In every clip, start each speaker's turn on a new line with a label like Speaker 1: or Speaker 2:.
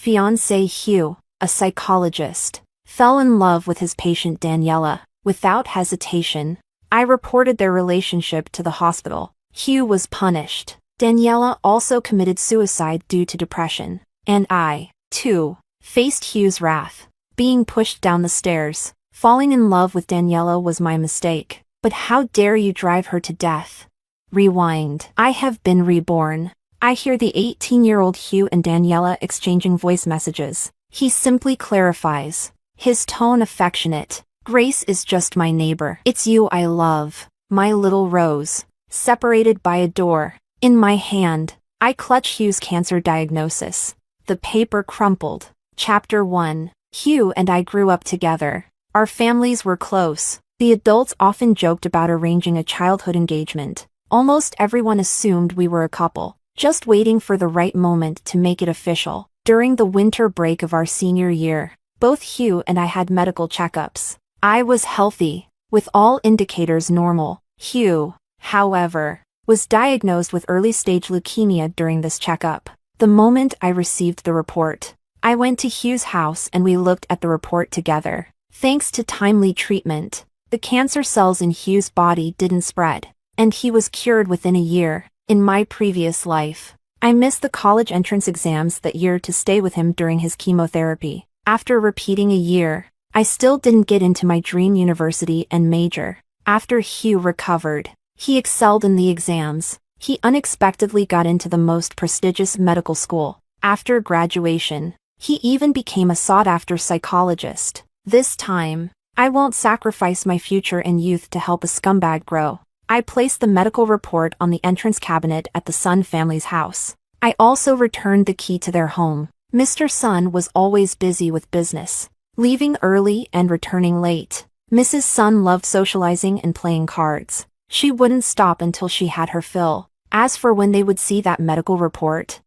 Speaker 1: fiancé Hugh, a psychologist, fell in love with his patient Daniela. Without hesitation, I reported their relationship to the hospital. Hugh was punished. Daniela also committed suicide due to depression, and I, too, faced Hugh's wrath. Being pushed down the stairs, falling in love with Daniela was my mistake. But how dare you drive her to death? Rewind. I have been reborn. I hear the 18-year-old Hugh and Daniela exchanging voice messages. He simply clarifies, his tone affectionate. Grace is just my neighbor. It's you I love, my little rose. Separated by a door. In my hand, I clutch Hugh's cancer diagnosis. The paper crumpled. Chapter 1. Hugh and I grew up together. Our families were close. The adults often joked about arranging a childhood engagement. Almost everyone assumed we were a couple, just waiting for the right moment to make it official. During the winter break of our senior year, both Hugh and I had medical checkups. I was healthy, with all indicators normal. Hugh, however, was diagnosed with early-stage leukemia during this checkup. The moment I received the report, I went to Hugh's house and we looked at the report together. Thanks to timely treatment, the cancer cells in Hugh's body didn't spread, and he was cured within a year. In my previous life, I missed the college entrance exams that year to stay with him during his chemotherapy. After repeating a year, I still didn't get into my dream university and major. After Hugh recovered, he excelled in the exams. He unexpectedly got into the most prestigious medical school. After graduation, he even became a sought-after psychologist. This time, I won't sacrifice my future and youth to help a scumbag grow. I placed the medical report on the entrance cabinet at the Sun family's house. I also returned the key to their home. Mr. Sun was always busy with business, leaving early and returning late. Mrs. Sun loved socializing and playing cards. She wouldn't stop until she had her fill. As for when they would see that medical report,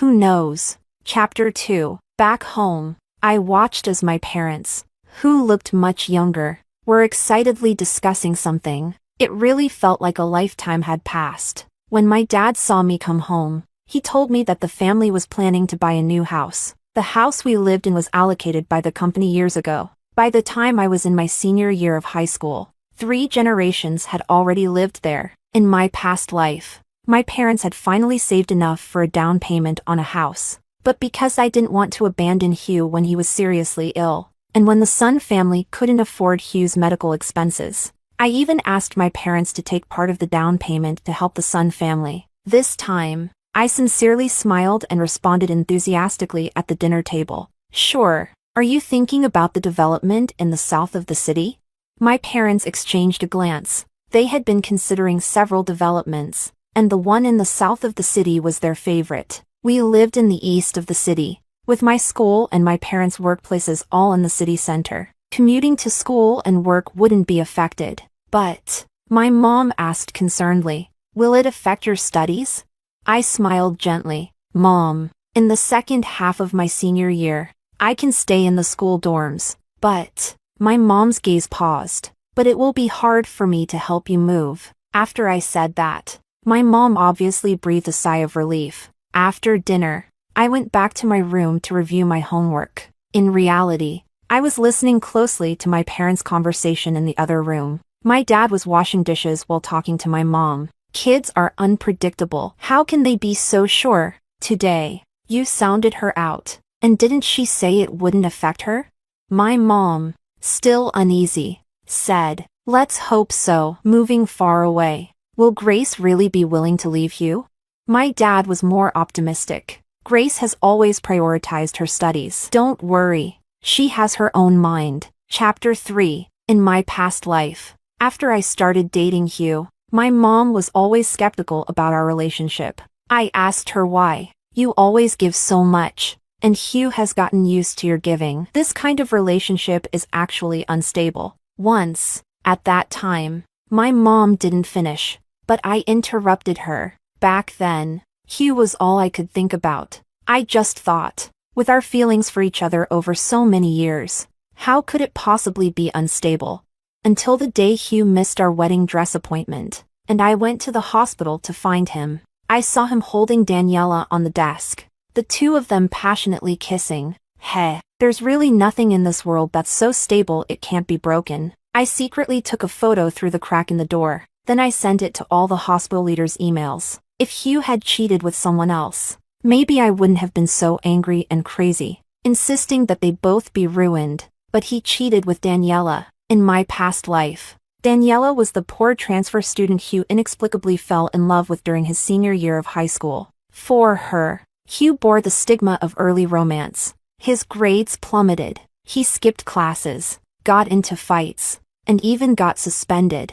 Speaker 1: who knows? Chapter 2. Back home, I watched as my parents, who looked much younger, were excitedly discussing something. It really felt like a lifetime had passed. When my dad saw me come home, he told me that the family was planning to buy a new house. The house we lived in was allocated by the company years ago. By the time I was in my senior year of high school, 3 generations had already lived there. In my past life, my parents had finally saved enough for a down payment on a house. But because I didn't want to abandon Hugh when he was seriously ill, and when the Sun family couldn't afford Hugh's medical expenses, I even asked my parents to take part of the down payment to help the Sun family. This time, I sincerely smiled and responded enthusiastically at the dinner table. Sure. Are you thinking about the development in the south of the city? My parents exchanged a glance. They had been considering several developments, and the one in the south of the city was their favorite. We lived in the east of the city, with my school and my parents' workplaces all in the city center. Commuting to school and work wouldn't be affected. But, my mom asked concernedly, will it affect your studies? I smiled gently. Mom, in the second half of my senior year, I can stay in the school dorms, but, my mom's gaze paused. But it will be hard for me to help you move. After I said that, my mom obviously breathed a sigh of relief. After dinner, I went back to my room to review my homework. In reality, I was listening closely to my parents' conversation in the other room. My dad was washing dishes while talking to my mom. Kids are unpredictable. How can they be so sure? Today, you sounded her out. And didn't she say it wouldn't affect her? My mom, still uneasy, said, let's hope so. Moving far away, will Grace really be willing to leave Hugh? My dad was more optimistic. Grace has always prioritized her studies. Don't worry, she has her own mind. Chapter 3. In my past life, after I started dating Hugh, my mom was always skeptical about our relationship. I asked her why. You always give so much, and Hugh has gotten used to your giving. This kind of relationship is actually unstable. Once, at that time, my mom didn't finish, but I interrupted her. Back then, Hugh was all I could think about. I just thought, with our feelings for each other over so many years, how could it possibly be unstable? Until the day Hugh missed our wedding dress appointment, and I went to the hospital to find him. I saw him holding Daniela on the desk. the two of them passionately kissing. Heh, there's really nothing in this world that's so stable it can't be broken. I secretly took a photo through the crack in the door, then I sent it to all the hospital leaders' emails. If Hugh had cheated with someone else, maybe I wouldn't have been so angry and crazy, insisting that they both be ruined. But he cheated with Daniela. In my past life, Daniela was the poor transfer student Hugh inexplicably fell in love with during his senior year of high school. For her, Hugh bore the stigma of early romance. His grades plummeted, he skipped classes, got into fights, and even got suspended.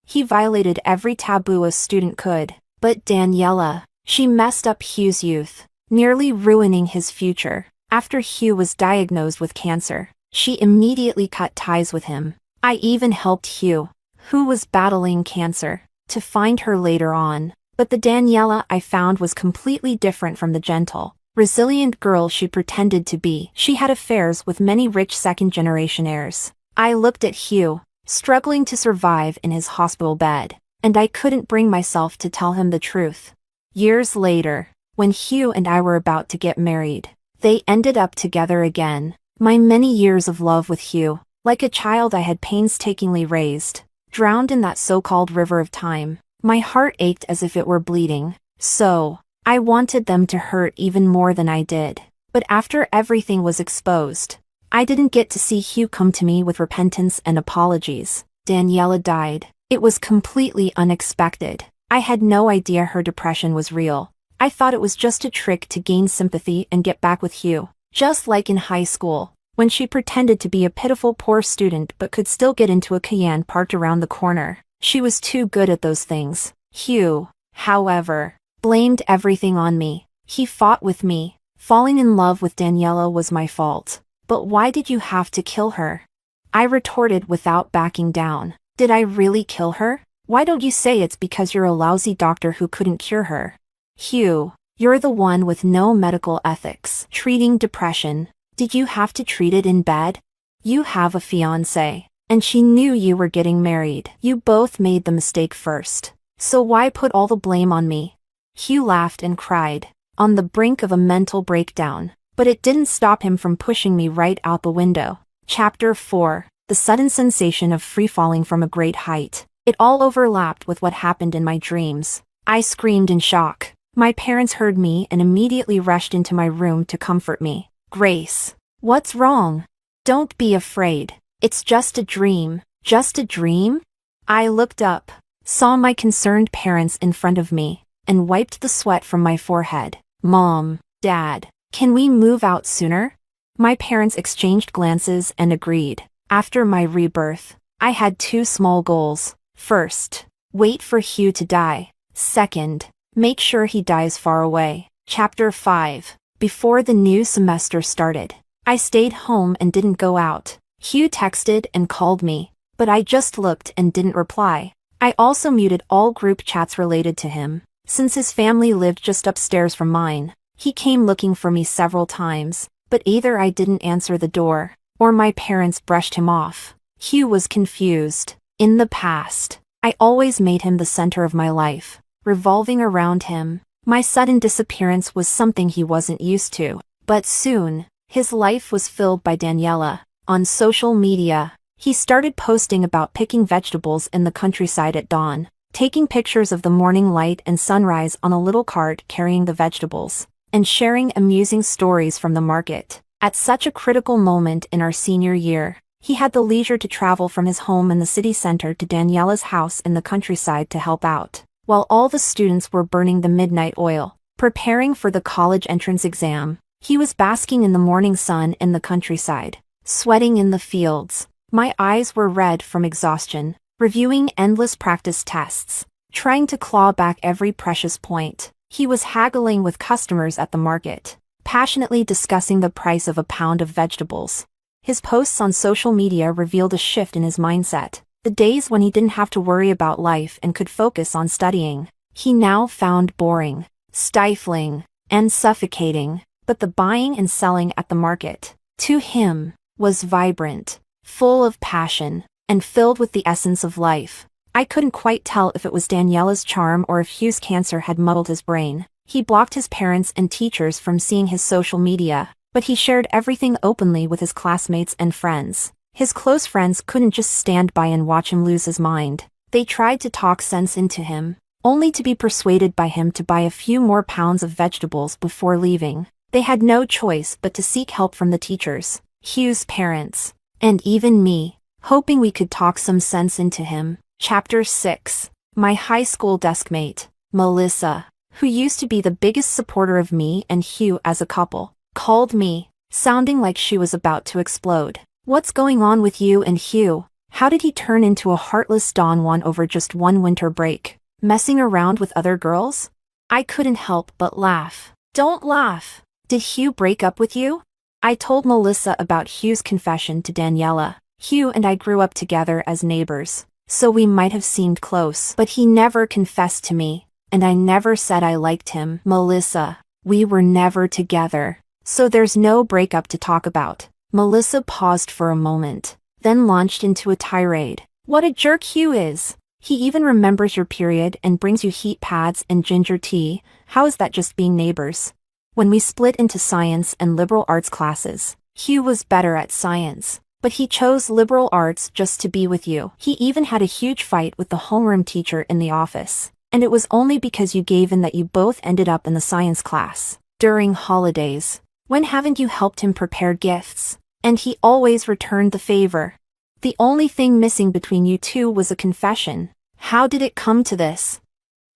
Speaker 1: He violated every taboo a student could. But Daniela, she messed up Hugh's youth, nearly ruining his future. After Hugh was diagnosed with cancer, she immediately cut ties with him. I even helped Hugh, who was battling cancer, to find her later on. But the Daniela I found was completely different from the gentle, resilient girl she pretended to be. She had affairs with many rich second-generation heirs. I looked at Hugh, struggling to survive in his hospital bed, and I couldn't bring myself to tell him the truth. Years later, when Hugh and I were about to get married, they ended up together again. My many years of love with Hugh, like a child I had painstakingly raised, drowned in that so-called river of time. My heart ached as if it were bleeding. So, I wanted them to hurt even more than I did. But after everything was exposed, I didn't get to see Hugh come to me with repentance and apologies. Daniela died. It was completely unexpected. I had no idea her depression was real. I thought it was just a trick to gain sympathy and get back with Hugh. Just like in high school, when she pretended to be a pitiful poor student but could still get into a Cayenne parked around the corner. She was too good at those things. Hugh, however, blamed everything on me. He fought with me. Falling in love with Daniela was my fault. But why did you have to kill her? I retorted without backing down. Did I really kill her? Why don't you say it's because you're a lousy doctor who couldn't cure her? Hugh, you're the one with no medical ethics. Treating depression. Did you have to treat it in bed? You have a fiancé, and she knew you were getting married. You both made the mistake first. So why put all the blame on me? Hugh laughed and cried, on the brink of a mental breakdown, but it didn't stop him from pushing me right out the window. Chapter 4. The sudden sensation of free-falling from a great height. It all overlapped with what happened in my dreams. I screamed in shock. My parents heard me and immediately rushed into my room to comfort me. Grace, what's wrong? Don't be afraid. It's just a dream. Just a dream? I looked up, saw my concerned parents in front of me, and wiped the sweat from my forehead. Mom, Dad, can we move out sooner? My parents exchanged glances and agreed. After my rebirth, I had two small goals. First, wait for Hugh to die. Second, make sure he dies far away. Chapter 5. Before the new semester started, I stayed home and didn't go out. Hugh texted and called me, but I just looked and didn't reply. I also muted all group chats related to him, since his family lived just upstairs from mine. He came looking for me several times, but either I didn't answer the door, or my parents brushed him off. Hugh was confused. In the past, I always made him the center of my life, revolving around him. My sudden disappearance was something he wasn't used to. But soon, his life was filled by Daniela. On social media, he started posting about picking vegetables in the countryside at dawn, taking pictures of the morning light and sunrise on a little cart carrying the vegetables, and sharing amusing stories from the market. At such a critical moment in our senior year, he had the leisure to travel from his home in the city center to Daniela's house in the countryside to help out, while all the students were burning the midnight oil, preparing for the college entrance exam. He was basking in the morning sun in the countryside, sweating in the fields. My eyes were red from exhaustion, reviewing endless practice tests, trying to claw back every precious point. He was haggling with customers at the market, passionately discussing the price of a pound of vegetables. His posts on social media revealed a shift in his mindset. The days when he didn't have to worry about life and could focus on studying, he now found boring, stifling, and suffocating. But the buying and selling at the market, to him, was vibrant, full of passion, and filled with the essence of life. I couldn't quite tell if it was Daniela's charm or if Hugh's cancer had muddled his brain. He blocked his parents and teachers from seeing his social media, but he shared everything openly with his classmates and friends. His close friends couldn't just stand by and watch him lose his mind. They tried to talk sense into him, only to be persuaded by him to buy a few more pounds of vegetables before leaving. They had no choice but to seek help from the teachers, Hugh's parents, and even me, hoping we could talk some sense into him. Chapter 6. My high school deskmate, Melissa, who used to be the biggest supporter of me and Hugh as a couple, called me, sounding like she was about to explode. "What's going on with you and Hugh? How did he turn into a heartless Don Juan over just one winter break? Messing around with other girls?" I couldn't help but laugh. "Don't laugh. Did Hugh break up with you?" I told Melissa about Hugh's confession to Daniela. "Hugh and I grew up together as neighbors, so we might have seemed close, but he never confessed to me, and I never said I liked him." "Melissa, we were never together, so there's no breakup to talk about." Melissa paused for a moment, then launched into a tirade. "What a jerk Hugh is. He even remembers your period and brings you heat pads and ginger tea. How is that just being neighbors?" When we split into science and liberal arts classes, Hugh was better at science, but he chose liberal arts just to be with you. He even had a huge fight with the homeroom teacher in the office, and it was only because you gave in that you both ended up in the science class. During holidays, when haven't you helped him prepare gifts? And he always returned the favor. The only thing missing between you two was a confession. How did it come to this?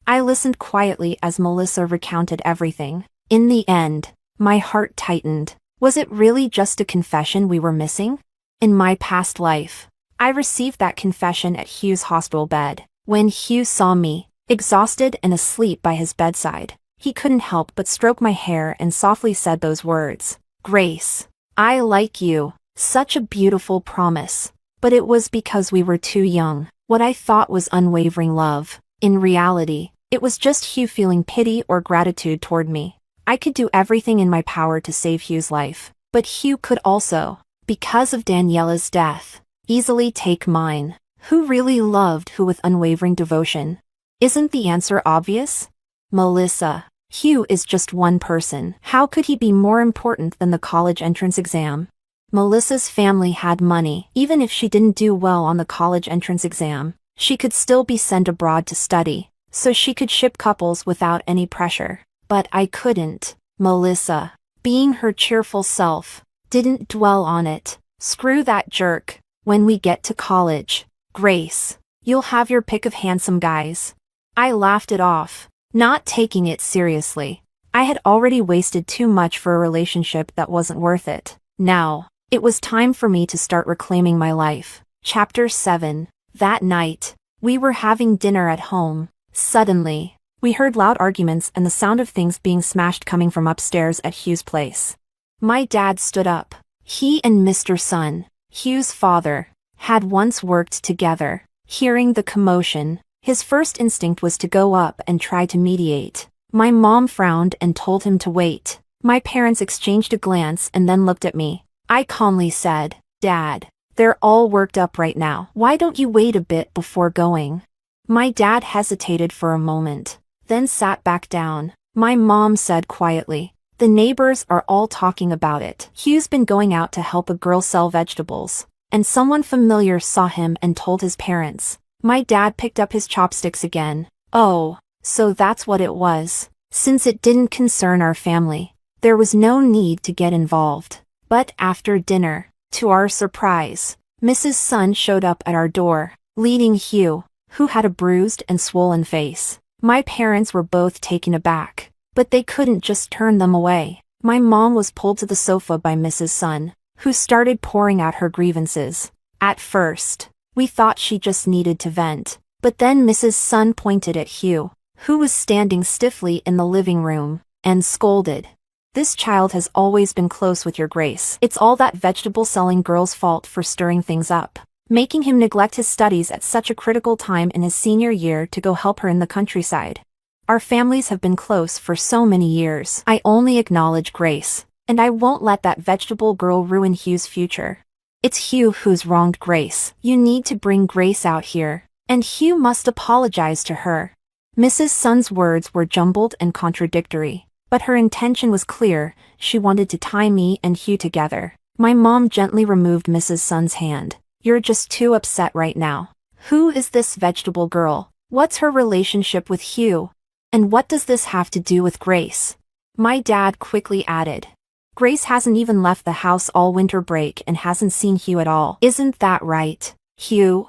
Speaker 1: I listened quietly as Melissa recounted everything. In the end, my heart tightened. Was it really just a confession we were missing? In my past life, I received that confession at Hugh's hospital bed. When Hugh saw me, exhausted and asleep by his bedside, he couldn't help but stroke my hair and softly said those words. "Grace, I like you." Such a beautiful promise. But it was because we were too young. What I thought was unwavering love, in reality, it was just Hugh feeling pity or gratitude toward me. I could do everything in my power to save Hugh's life, but Hugh could also, because of Daniela's death, easily take mine. Who really loved who with unwavering devotion? Isn't the answer obvious? Melissa. Hugh is just one person. How could he be more important than the college entrance exam? Melissa's family had money. Even if she didn't do well on the college entrance exam, she could still be sent abroad to study, so she could ship couples without any pressure. But I couldn't. Melissa, being her cheerful self, didn't dwell on it. "Screw that jerk. When we get to college, Grace, you'll have your pick of handsome guys." I laughed it off, not taking it seriously. I had already wasted too much for a relationship that wasn't worth it. Now, it was time for me to start reclaiming my life. Chapter 7. That night, we were having dinner at home. Suddenly, we heard loud arguments and the sound of things being smashed coming from upstairs at Hugh's place. My dad stood up. He and Mr. Sun, Hugh's father, had once worked together. Hearing the commotion, his first instinct was to go up and try to mediate. My mom frowned and told him to wait. My parents exchanged a glance and then looked at me. I calmly said, "Dad, they're all worked up right now. Why don't you wait a bit before going?" My dad hesitated for a moment, then sat back down. My mom said quietly, "The neighbors are all talking about it. Hugh's been going out to help a girl sell vegetables, and someone familiar saw him and told his parents." My dad picked up his chopsticks again. "Oh, so that's what it was." Since it didn't concern our family, there was no need to get involved. But after dinner, to our surprise, Mrs. Sun showed up at our door, leading Hugh, who had a bruised and swollen face. My parents were both taken aback, but they couldn't just turn them away. My mom was pulled to the sofa by Mrs. Sun, who started pouring out her grievances. At first, we thought she just needed to vent, but then Mrs. Sun pointed at Hugh, who was standing stiffly in the living room, and scolded. "This child has always been close with your Grace. It's all that vegetable-selling girl's fault for stirring things up, making him neglect his studies at such a critical time in his senior year to go help her in the countryside. Our families have been close for so many years. I only acknowledge Grace, and I won't let that vegetable girl ruin Hugh's future. It's Hugh who's wronged Grace. You need to bring Grace out here, and Hugh must apologize to her." Mrs. Sun's words were jumbled and contradictory, but her intention was clear. She wanted to tie me and Hugh together. My mom gently removed Mrs. Sun's hand. You're just too upset right now. Who is this vegetable girl? What's her relationship with Hugh? And what does this have to do with Grace? My dad quickly added. Grace hasn't even left the house all winter break and hasn't seen Hugh at all. Isn't that right? Hugh,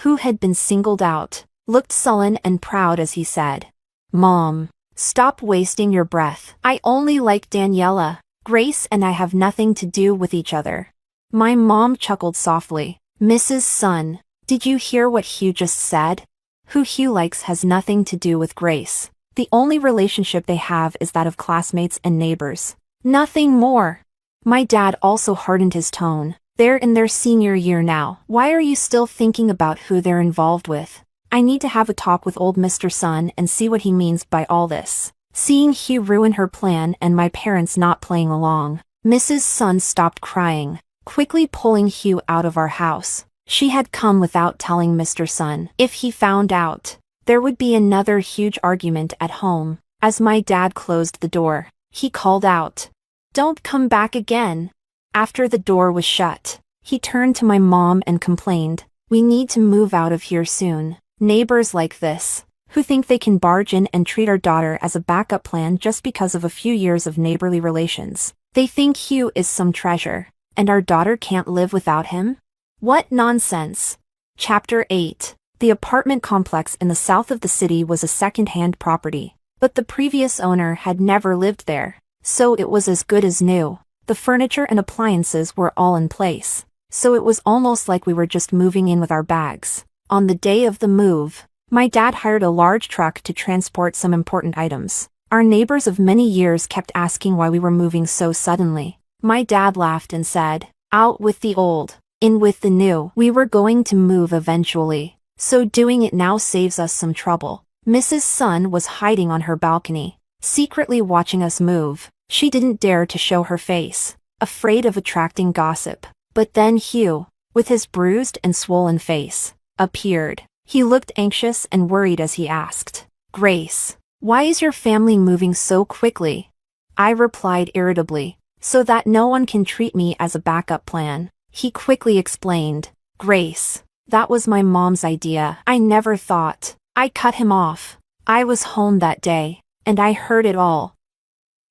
Speaker 1: who had been singled out, looked sullen and proud as he said, Mom, stop wasting your breath. I only like Daniela. Grace and I have nothing to do with each other. My mom chuckled softly. Mrs. Sun, did you hear what Hugh just said? Who Hugh likes has nothing to do with Grace. The only relationship they have is that of classmates and neighbors. Nothing more. My dad also hardened his tone. They're in their senior year now. Why are you still thinking about who they're involved with? I need to have a talk with old Mr. Sun and see what he means by all this. Seeing Hugh ruin her plan and my parents not playing along, Mrs. Sun stopped crying, quickly pulling Hugh out of our house. She had come without telling Mr. Sun. If he found out, there would be another huge argument at home. As my dad closed the door, he called out, Don't come back again. After the door was shut, he turned to my mom and complained, We need to move out of here soon. Neighbors like this, who think they can barge in and treat our daughter as a backup plan just because of a few years of neighborly relations. They think Hugh is some treasure, and our daughter can't live without him? What nonsense. Chapter 8. The apartment complex in the south of the city was a second-hand property, but the previous owner had never lived there, so it was as good as new. The furniture and appliances were all in place, so it was almost like we were just moving in with our bags. On the day of the move, my dad hired a large truck to transport some important items. Our neighbors of many years kept asking why we were moving so suddenly. My dad laughed and said, Out with the old, in with the new. We were going to move eventually, so doing it now saves us some trouble. Mrs. Sun was hiding on her balcony, secretly watching us move. She didn't dare to show her face, afraid of attracting gossip. But then Hugh, with his bruised and swollen face, appeared. He looked anxious and worried as he asked, Grace, why is your family moving so quickly? I replied irritably, So that no one can treat me as a backup plan. He quickly explained, Grace, that was my mom's idea. I never thought. I cut him off. I was home that day, and I heard it all.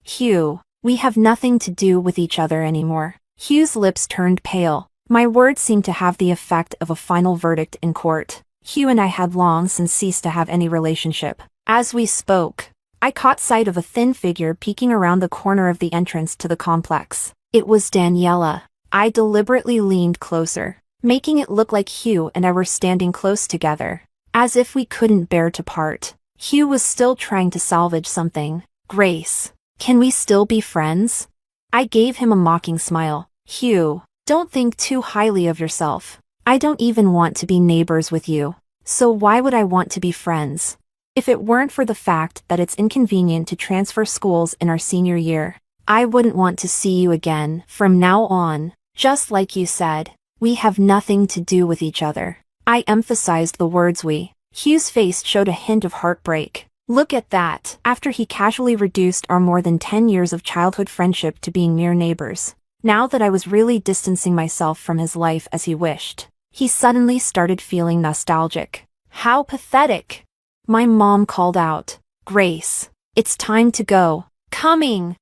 Speaker 1: Hugh, we have nothing to do with each other anymore. Hugh's lips turned pale. My words seemed to have the effect of a final verdict in court. Hugh and I had long since ceased to have any relationship. As we spoke, I caught sight of a thin figure peeking around the corner of the entrance to the complex. It was Daniela. I deliberately leaned closer, making it look like Hugh and I were standing close together, as if we couldn't bear to part. Hugh was still trying to salvage something. Grace, can we still be friends? I gave him a mocking smile. Hugh, don't think too highly of yourself. I don't even want to be neighbors with you, so why would I want to be friends? If it weren't for the fact that it's inconvenient to transfer schools in our senior year, I wouldn't want to see you again from now on. Just like you said, we have nothing to do with each other. I emphasized the words we. Hugh's face showed a hint of heartbreak. Look at that. After he casually reduced our more than 10 years of childhood friendship to being mere neighbors, now that I was really distancing myself from his life as he wished, he suddenly started feeling nostalgic. How pathetic. My mom called out, Grace, it's time to go. Coming.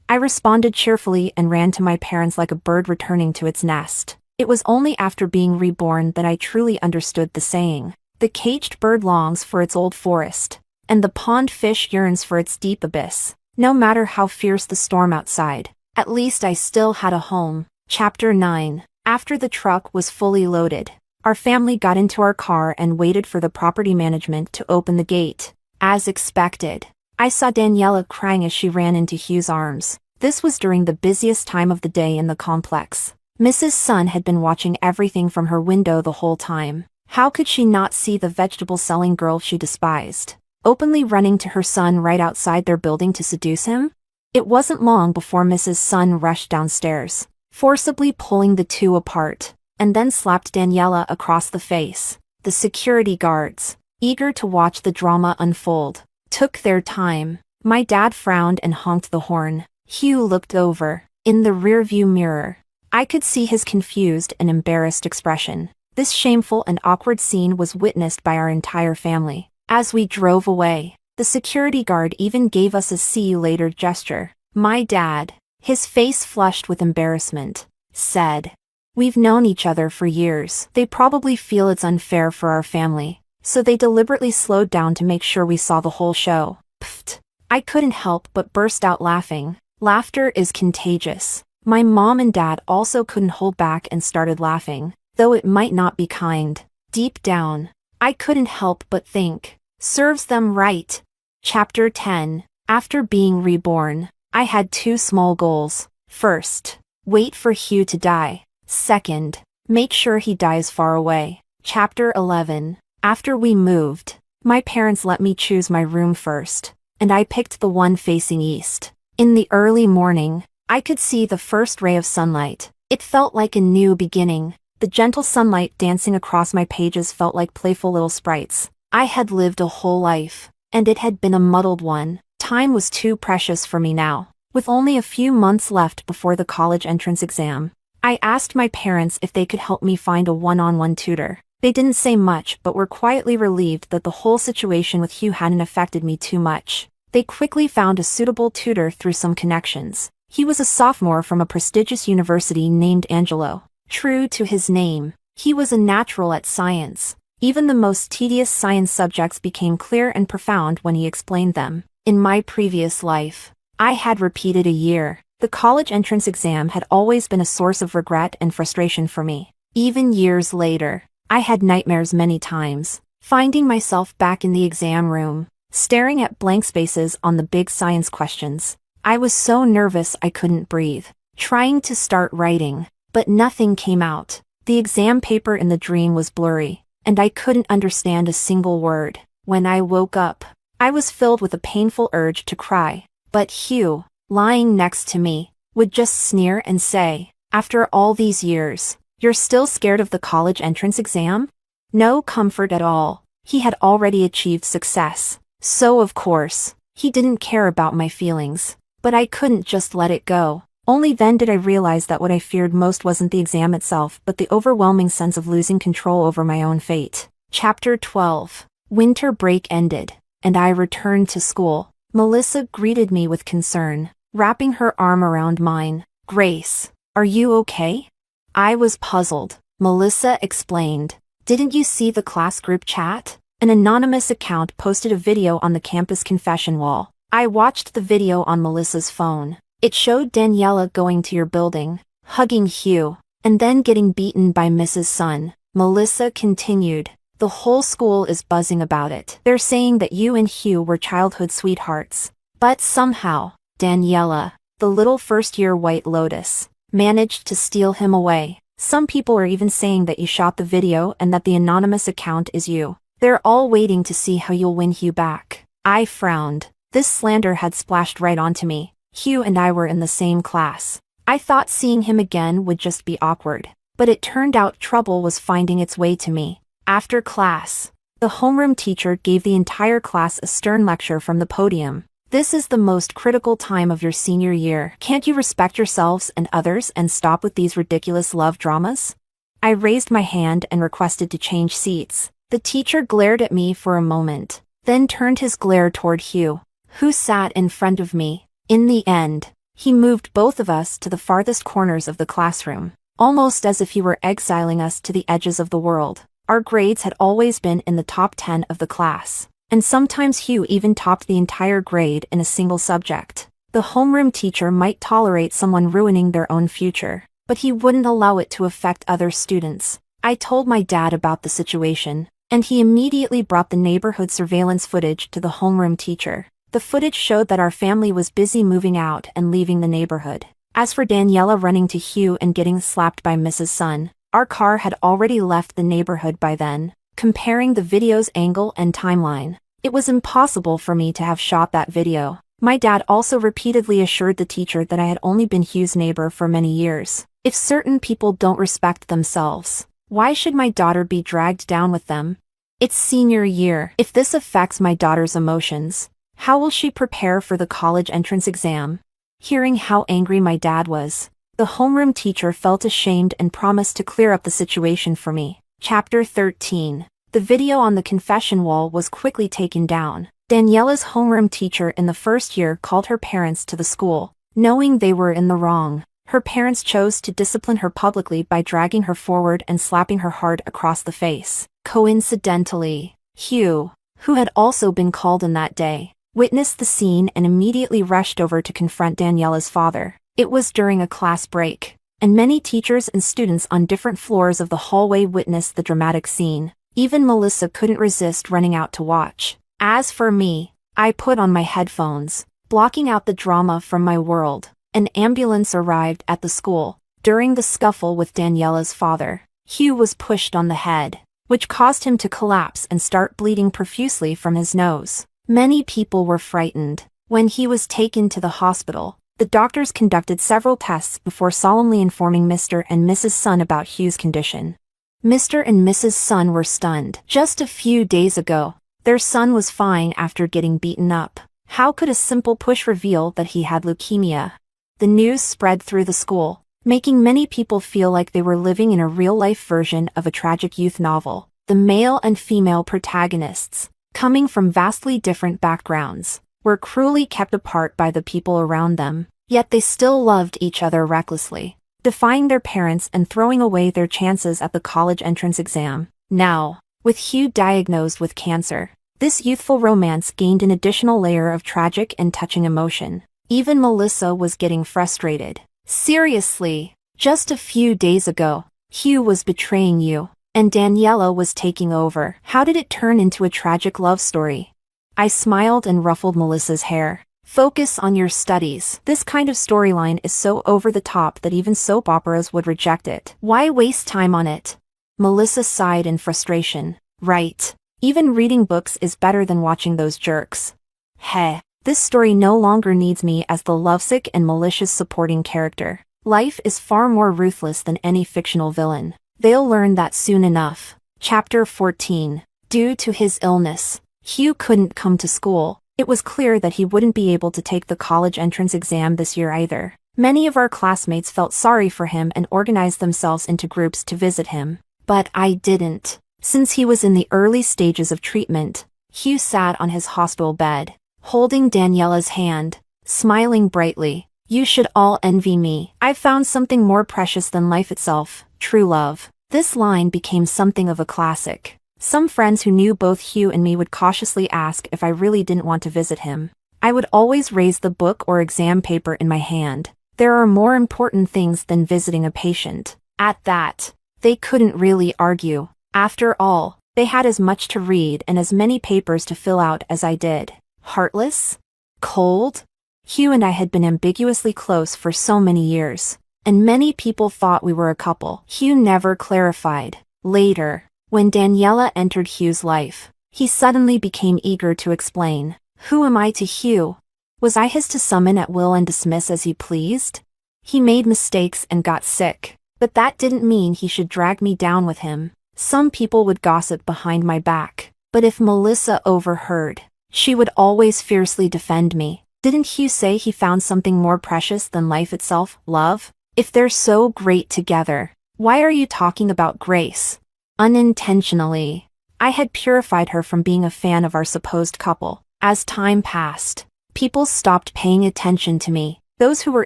Speaker 1: I responded cheerfully and ran to my parents like a bird returning to its nest. It was only after being reborn that I truly understood the saying. The caged bird longs for its old forest, and the pond fish yearns for its deep abyss. No matter how fierce the storm outside, at least I still had a home. Chapter 9. After the truck was fully loaded, our family got into our car and waited for the property management to open the gate. As expected, I saw Daniela crying as she ran into Hugh's arms. This was during the busiest time of the day in the complex. Mrs. Sun had been watching everything from her window the whole time. How could she not see the vegetable-selling girl she despised, openly running to her son right outside their building to seduce him? It wasn't long before Mrs. Sun rushed downstairs, forcibly pulling the two apart, and then slapped Daniela across the face. The security guards, eager to watch the drama unfold. Took their time. My dad frowned and honked the horn. Hugh looked over. In the rearview mirror, I could see his confused and embarrassed expression. This shameful and awkward scene was witnessed by our entire family. As we drove away, the security guard even gave us a see you later gesture. My dad, his face flushed with embarrassment, said, "We've known each other for years. They probably feel it's unfair for our family, so they deliberately slowed down to make sure we saw the whole show." Pfft. I couldn't help but burst out laughing. Laughter is contagious. My mom and dad also couldn't hold back and started laughing, though it might not be kind. Deep down, I couldn't help but think, serves them right. Chapter 10. After being reborn, I had two small goals. First, wait for Hugh to die. Second, make sure he dies far away. Chapter 11. After we moved, my parents let me choose my room first, and I picked the one facing east. In the early morning, I could see the first ray of sunlight. It felt like a new beginning. The gentle sunlight dancing across my pages felt like playful little sprites. I had lived a whole life, and it had been a muddled one. Time was too precious for me now. With only a few months left before the college entrance exam, I asked my parents if they could help me find a one-on-one tutor. They didn't say much but were quietly relieved that the whole situation with Hugh hadn't affected me too much. They quickly found a suitable tutor through some connections. He was a sophomore from a prestigious university named Angelo. True to his name, he was a natural at science. Even the most tedious science subjects became clear and profound when he explained them. In my previous life, I had repeated a year. The college entrance exam had always been a source of regret and frustration for me. Even years later, I had nightmares many times, finding myself back in the exam room, staring at blank spaces on the big science questions. I was so nervous I couldn't breathe, trying to start writing, but nothing came out. The exam paper in the dream was blurry, and I couldn't understand a single word. When I woke up, I was filled with a painful urge to cry, but Hugh, lying next to me, would just sneer and say, "After all these years, you're still scared of the college entrance exam?" No comfort at all. He had already achieved success. So of course, he didn't care about my feelings. But I couldn't just let it go. Only then did I realize that what I feared most wasn't the exam itself but the overwhelming sense of losing control over my own fate. Chapter 12. Winter break ended, and I returned to school. Melissa greeted me with concern, wrapping her arm around mine. "Grace, are you okay?" I was puzzled. Melissa explained. "Didn't you see the class group chat? An anonymous account posted a video on the campus confession wall." I watched the video on Melissa's phone. It showed Daniela going to your building, hugging Hugh, and then getting beaten by Mrs. Sun. Melissa continued. "The whole school is buzzing about it. They're saying that you and Hugh were childhood sweethearts. But somehow, Daniela, the little first-year White Lotus, managed to steal him away. Some people are even saying that you shot the video and that the anonymous account is you. They're all waiting to see how you'll win Hugh back." I frowned. This slander had splashed right onto me. Hugh and I were in the same class. I thought seeing him again would just be awkward. But it turned out trouble was finding its way to me. After class, the homeroom teacher gave the entire class a stern lecture from the podium. "This is the most critical time of your senior year. Can't you respect yourselves and others and stop with these ridiculous love dramas?" I raised my hand and requested to change seats. The teacher glared at me for a moment, then turned his glare toward Hugh, who sat in front of me. In the end, he moved both of us to the farthest corners of the classroom, almost as if he were exiling us to the edges of the world. Our grades had always been in the top 10 of the class, and sometimes Hugh even topped the entire grade in a single subject. The homeroom teacher might tolerate someone ruining their own future, but he wouldn't allow it to affect other students. I told my dad about the situation, and he immediately brought the neighborhood surveillance footage to the homeroom teacher. The footage showed that our family was busy moving out and leaving the neighborhood. As for Daniela running to Hugh and getting slapped by Mrs. Sun, our car had already left the neighborhood by then. Comparing the video's angle and timeline, it was impossible for me to have shot that video. My dad also repeatedly assured the teacher that I had only been Hugh's neighbor for many years. If certain people don't respect themselves, why should my daughter be dragged down with them? It's senior year. If this affects my daughter's emotions, how will she prepare for the college entrance exam? Hearing how angry my dad was, the homeroom teacher felt ashamed and promised to clear up the situation for me. Chapter 13. The video on the confession wall was quickly taken down. Daniela's homeroom teacher in the first year called her parents to the school, knowing they were in the wrong. Her parents chose to discipline her publicly by dragging her forward and slapping her hard across the face. Coincidentally, Hugh, who had also been called in that day, witnessed the scene and immediately rushed over to confront Daniela's father. It was during a class break, and many teachers and students on different floors of the hallway witnessed the dramatic scene. Even Melissa couldn't resist running out to watch. As for me, I put on my headphones, blocking out the drama from my world. An ambulance arrived at the school. During the scuffle with Daniela's father, Hugh was pushed on the head, which caused him to collapse and start bleeding profusely from his nose. Many people were frightened. When he was taken to the hospital, the doctors conducted several tests before solemnly informing Mr. and Mrs. Sun about Hugh's condition. Mr. and Mrs. Sun were stunned. Just a few days ago, their son was fine after getting beaten up. How could a simple push reveal that he had leukemia? The news spread through the school, making many people feel like they were living in a real-life version of a tragic youth novel. The male and female protagonists, coming from vastly different backgrounds, were cruelly kept apart by the people around them, yet they still loved each other recklessly, defying their parents and throwing away their chances at the college entrance exam. Now, with Hugh diagnosed with cancer, this youthful romance gained an additional layer of tragic and touching emotion. Even Melissa was getting frustrated. Seriously, just a few days ago, Hugh was betraying you, and Daniela was taking over. How did it turn into a tragic love story? I smiled and ruffled Melissa's hair. Focus on your studies. This kind of storyline is so over the top that even soap operas would reject it. Why waste time on it? Melissa sighed in frustration. Right. Even reading books is better than watching those jerks. Heh. This story no longer needs me as the lovesick and malicious supporting character. Life is far more ruthless than any fictional villain. They'll learn that soon enough. Chapter 14. Due to his illness, Hugh couldn't come to school. It was clear that he wouldn't be able to take the college entrance exam this year either. Many of our classmates felt sorry for him and organized themselves into groups to visit him. But I didn't. Since he was in the early stages of treatment, Hugh sat on his hospital bed, holding Daniela's hand, smiling brightly. You should all envy me. I've found something more precious than life itself, true love. This line became something of a classic. Some friends who knew both Hugh and me would cautiously ask if I really didn't want to visit him. I would always raise the book or exam paper in my hand. There are more important things than visiting a patient. At that, they couldn't really argue. After all, they had as much to read and as many papers to fill out as I did. Heartless? Cold? Hugh and I had been ambiguously close for so many years, and many people thought we were a couple. Hugh never clarified. Later, when Daniela entered Hugh's life, he suddenly became eager to explain. Who am I to Hugh? Was I his to summon at will and dismiss as he pleased? He made mistakes and got sick, but that didn't mean he should drag me down with him. Some people would gossip behind my back, but if Melissa overheard, she would always fiercely defend me. Didn't Hugh say he found something more precious than life itself, love? If they're so great together, why are you talking about Grace? Unintentionally, I had purified her from being a fan of our supposed couple. As time passed, people stopped paying attention to me. Those who were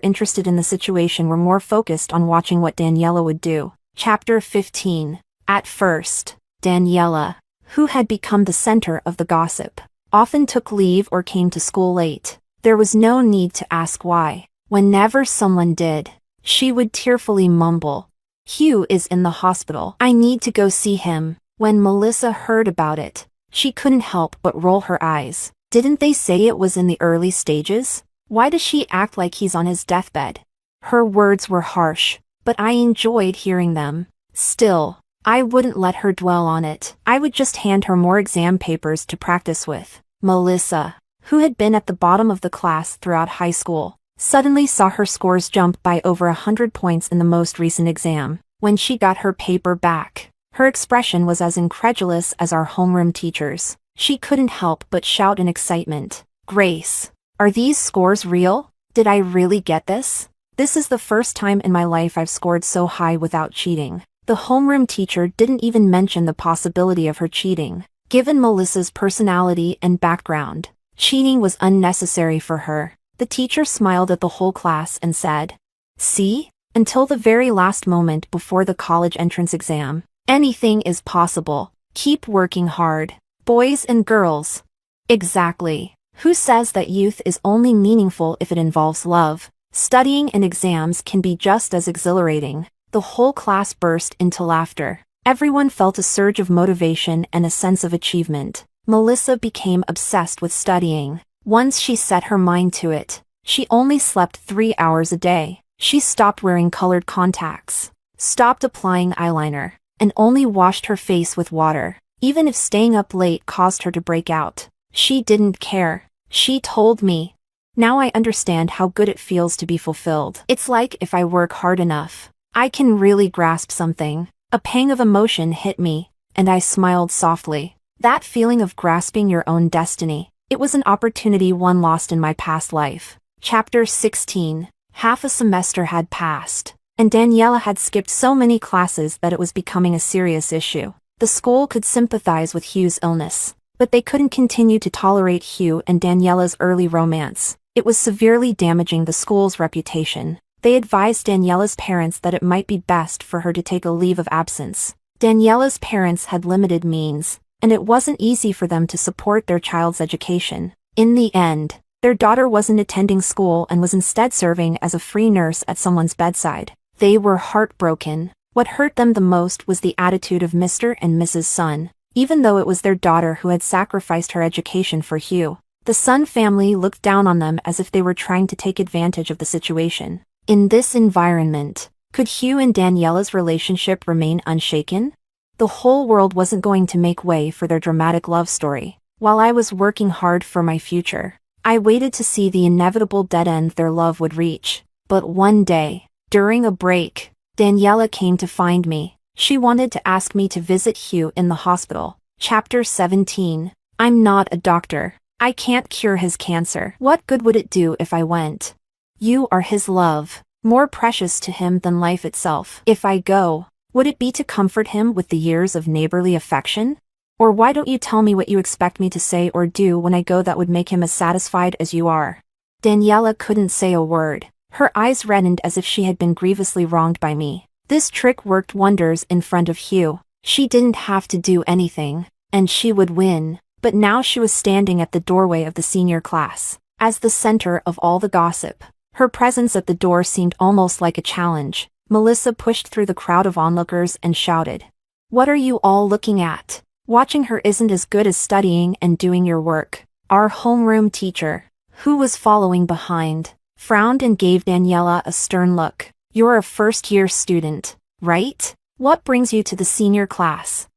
Speaker 1: interested in the situation were more focused on watching what Daniela would do. Chapter 15. At first, Daniela, who had become the center of the gossip, often took leave or came to school late. There was no need to ask why. Whenever someone did, she would tearfully mumble, Hugh is in the hospital. I need to go see him. When Melissa heard about it, she couldn't help but roll her eyes. Didn't they say it was in the early stages? Why does she act like he's on his deathbed? Her words were harsh, but I enjoyed hearing them. Still, I wouldn't let her dwell on it. I would just hand her more exam papers to practice with. Melissa, who had been at the bottom of the class throughout high school, suddenly saw her scores jump by over 100 points in the most recent exam. When she got her paper back, Her expression was as incredulous as our homeroom teacher's. She couldn't help but shout in excitement. "Grace, are these scores real? Did I really get this? This is the first time in my life I've scored so high without cheating." The homeroom teacher didn't even mention the possibility of her cheating. Given Melissa's personality and background, cheating was unnecessary for her. The teacher smiled at the whole class and said, "See? Until the very last moment before the college entrance exam, anything is possible. Keep working hard, boys and girls." Exactly. Who says that youth is only meaningful if it involves love? Studying and exams can be just as exhilarating. The whole class burst into laughter. Everyone felt a surge of motivation and a sense of achievement. Melissa became obsessed with studying. Once she set her mind to it, she only slept 3 hours a day. She stopped wearing colored contacts, stopped applying eyeliner, and only washed her face with water. Even if staying up late caused her to break out, she didn't care. She told me, "Now I understand how good it feels to be fulfilled. It's like if I work hard enough, I can really grasp something." A pang of emotion hit me, and I smiled softly. That feeling of grasping your own destiny, it was an opportunity one lost in my past life. Chapter 16. Half a semester had passed, and Daniela had skipped so many classes that it was becoming a serious issue. The school could sympathize with Hugh's illness, but they couldn't continue to tolerate Hugh and Daniela's early romance. It was severely damaging the school's reputation. They advised Daniela's parents that it might be best for her to take a leave of absence. Daniela's parents had limited means, and it wasn't easy for them to support their child's education. In the end, their daughter wasn't attending school and was instead serving as a free nurse at someone's bedside. They were heartbroken. What hurt them the most was the attitude of Mr. and Mrs. Sun. Even though it was their daughter who had sacrificed her education for Hugh, the Sun family looked down on them as if they were trying to take advantage of the situation. In this environment, could Hugh and Daniela's relationship remain unshaken? The whole world wasn't going to make way for their dramatic love story. While I was working hard for my future, I waited to see the inevitable dead end their love would reach. But one day, during a break, Daniela came to find me. She wanted to ask me to visit Hugh in the hospital. Chapter 17. I'm not a doctor. I can't cure his cancer. What good would it do if I went? You are his love, more precious to him than life itself. If I go, would it be to comfort him with the years of neighborly affection? Or why don't you tell me what you expect me to say or do when I go that would make him as satisfied as you are? Daniela couldn't say a word. Her eyes reddened as if she had been grievously wronged by me. This trick worked wonders in front of Hugh. She didn't have to do anything, and she would win. But now she was standing at the doorway of the senior class, as the center of all the gossip. Her presence at the door seemed almost like a challenge. Melissa pushed through the crowd of onlookers and shouted, "What are you all looking at? Watching her isn't as good as studying and doing your work." Our homeroom teacher, who was following behind, frowned and gave Daniela a stern look. "You're a first-year student, right? What brings you to the senior class?"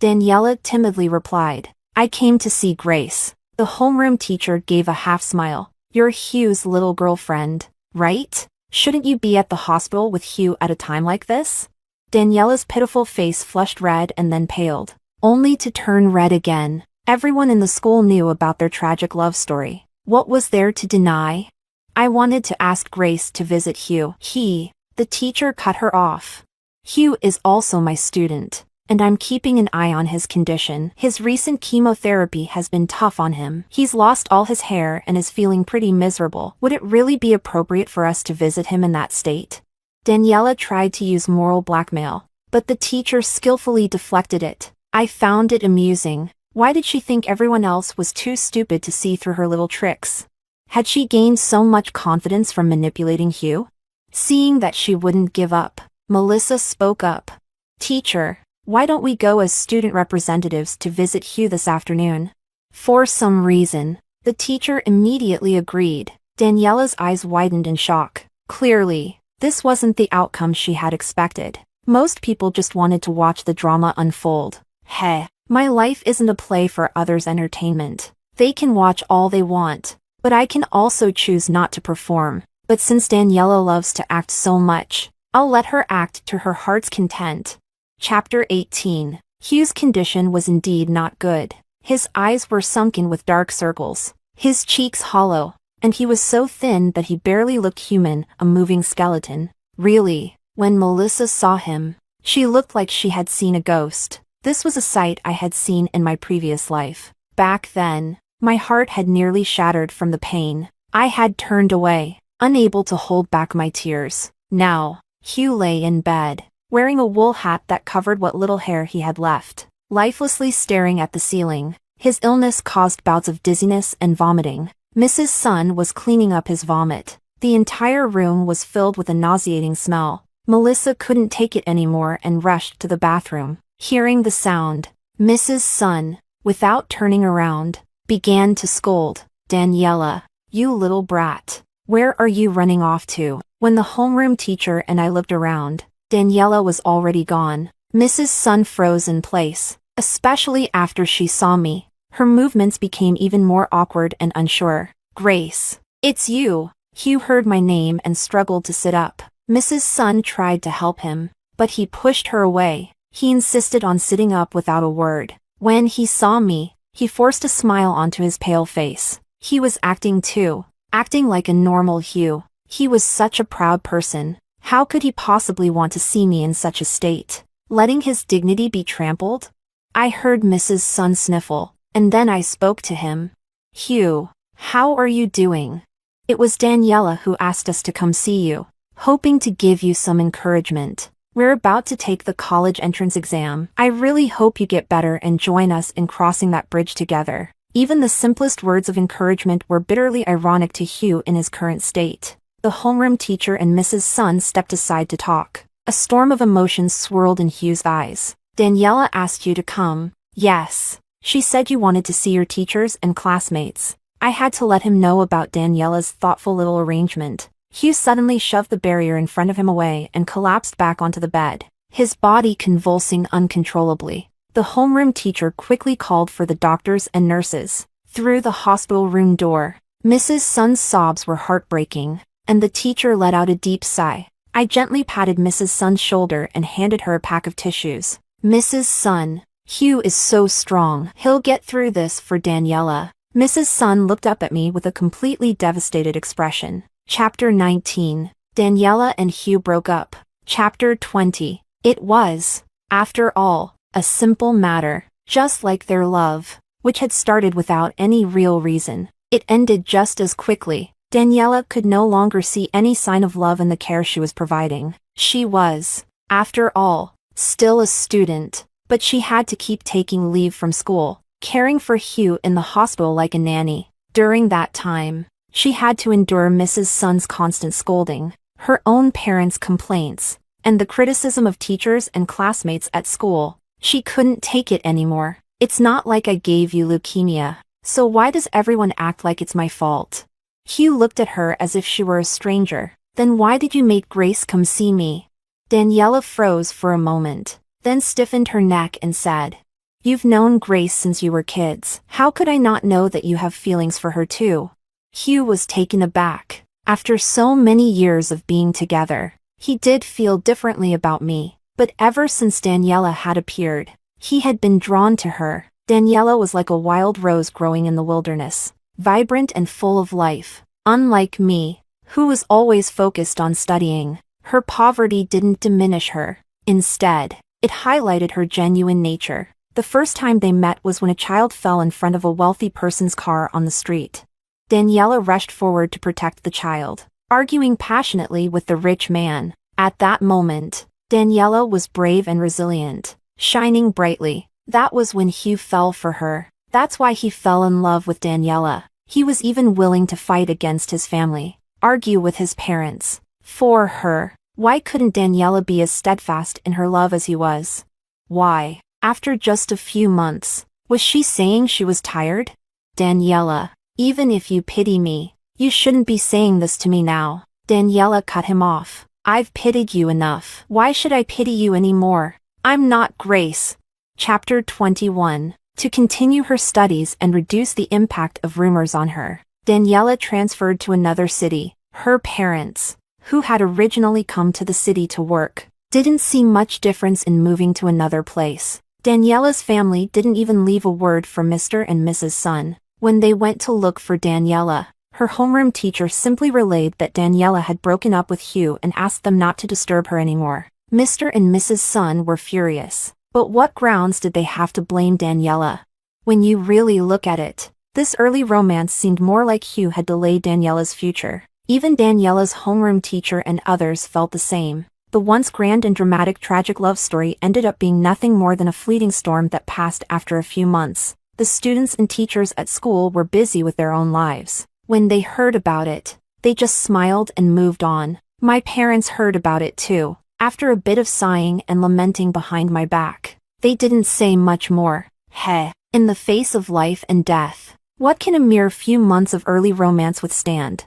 Speaker 1: Daniela timidly replied, "I came to see Grace." The homeroom teacher gave a half smile. "You're Hugh's little girlfriend, right? Shouldn't you be at the hospital with Hugh at a time like this?" Daniela's pitiful face flushed red and then paled, only to turn red again. Everyone in the school knew about their tragic love story. What was there to deny? "I wanted to ask Grace to visit Hugh." The teacher cut her off. "Hugh is also my student, and I'm keeping an eye on his condition. His recent chemotherapy has been tough on him. He's lost all his hair and is feeling pretty miserable. Would it really be appropriate for us to visit him in that state?" Daniela tried to use moral blackmail, but the teacher skillfully deflected it. I found it amusing. Why did she think everyone else was too stupid to see through her little tricks? Had she gained so much confidence from manipulating Hugh? Seeing that she wouldn't give up, Melissa spoke up. "Teacher, why don't we go as student representatives to visit Hugh this afternoon?" For some reason, the teacher immediately agreed. Daniela's eyes widened in shock. Clearly, this wasn't the outcome she had expected. Most people just wanted to watch the drama unfold. Heh, my life isn't a play for others' entertainment. They can watch all they want, but I can also choose not to perform. But since Daniela loves to act so much, I'll let her act to her heart's content. Chapter 18. Hugh's condition was indeed not good. His eyes were sunken with dark circles, his cheeks hollow, and he was so thin that he barely looked human, a moving skeleton. Really, when Melissa saw him, she looked like she had seen a ghost. This was a sight I had seen in my previous life. Back then, my heart had nearly shattered from the pain. I had turned away, unable to hold back my tears. Now, Hugh lay in bed, wearing a wool hat that covered what little hair he had left, lifelessly staring at the ceiling. His illness caused bouts of dizziness and vomiting. Mrs. Sun was cleaning up his vomit. The entire room was filled with a nauseating smell. Melissa couldn't take it anymore and rushed to the bathroom. Hearing the sound, Mrs. Sun, without turning around, began to scold. "Daniela, you little brat. Where are you running off to?" When the homeroom teacher and I looked around, Daniela was already gone. Mrs. Sun froze in place, especially after she saw me. Her movements became even more awkward and unsure. "Grace, it's you." Hugh heard my name and struggled to sit up. Mrs. Sun tried to help him, but he pushed her away. He insisted on sitting up without a word. When he saw me, he forced a smile onto his pale face. He was acting too, acting like a normal Hugh. He was such a proud person. How could he possibly want to see me in such a state, letting his dignity be trampled? I heard Mrs. Sun sniffle, and then I spoke to him. "Hugh, how are you doing? It was Daniela who asked us to come see you, hoping to give you some encouragement. We're about to take the college entrance exam. I really hope you get better and join us in crossing that bridge together." Even the simplest words of encouragement were bitterly ironic to Hugh in his current state. The homeroom teacher and Mrs. Sun stepped aside to talk. A storm of emotions swirled in Hugh's eyes. "Daniela asked you to come." "Yes. She said you wanted to see your teachers and classmates." I had to let him know about Daniela's thoughtful little arrangement. Hugh suddenly shoved the barrier in front of him away and collapsed back onto the bed, his body convulsing uncontrollably. The homeroom teacher quickly called for the doctors and nurses. Through the hospital room door, Mrs. Sun's sobs were heartbreaking, and the teacher let out a deep sigh. I gently patted Mrs. Sun's shoulder and handed her a pack of tissues. "Mrs. Sun, Hugh is so strong. He'll get through this for Daniela." Mrs. Sun looked up at me with a completely devastated expression. Chapter 19. Daniela and Hugh broke up. Chapter 20. It was, after all, a simple matter, just like their love, which had started without any real reason. It ended just as quickly. Daniela could no longer see any sign of love in the care she was providing. She was, after all, still a student, but she had to keep taking leave from school, caring for Hugh in the hospital like a nanny. During that time, she had to endure Mrs. Sun's constant scolding, her own parents' complaints, and the criticism of teachers and classmates at school. She couldn't take it anymore. "It's not like I gave you leukemia, so why does everyone act like it's my fault?" Hugh looked at her as if she were a stranger. "Then why did you make Grace come see me?" Daniela froze for a moment, then stiffened her neck and said, "You've known Grace since you were kids. How could I not know that you have feelings for her too?" Hugh was taken aback. After so many years of being together, he did feel differently about me, but ever since Daniela had appeared, he had been drawn to her. Daniela was like a wild rose growing in the wilderness, vibrant and full of life. Unlike me, who was always focused on studying, her poverty didn't diminish her. Instead, it highlighted her genuine nature. The first time they met was when a child fell in front of a wealthy person's car on the street. Daniela rushed forward to protect the child, arguing passionately with the rich man. At that moment, Daniela was brave and resilient, shining brightly. That was when Hugh fell for her. That's why he fell in love with Daniela. He was even willing to fight against his family, argue with his parents, for her. Why couldn't Daniela be as steadfast in her love as he was? Why, after just a few months, was she saying she was tired? "Daniela, even if you pity me, you shouldn't be saying this to me now." Daniela cut him off. "I've pitied you enough. Why should I pity you anymore? I'm not Grace." Chapter 21. To continue her studies and reduce the impact of rumors on her, Daniela transferred to another city. Her parents, who had originally come to the city to work, Didn't see much difference in moving to another place. Daniela's family didn't even leave a word for Mr. and Mrs. Sun. When they went to look for Daniela, her homeroom teacher simply relayed that Daniela had broken up with Hugh and asked them not to disturb her anymore. Mr. and Mrs. Sun were furious. But what grounds did they have to blame Daniela? When you really look at it, this early romance seemed more like Hugh had delayed Daniela's future. Even Daniela's homeroom teacher and others felt the same. The once grand and dramatic tragic love story ended up being nothing more than a fleeting storm that passed after a few months. The students and teachers at school were busy with their own lives. When they heard about it, they just smiled and moved on. My parents heard about it too, after a bit of sighing and lamenting behind my back. They didn't say much more. Heh, in the face of life and death, what can a mere few months of early romance withstand?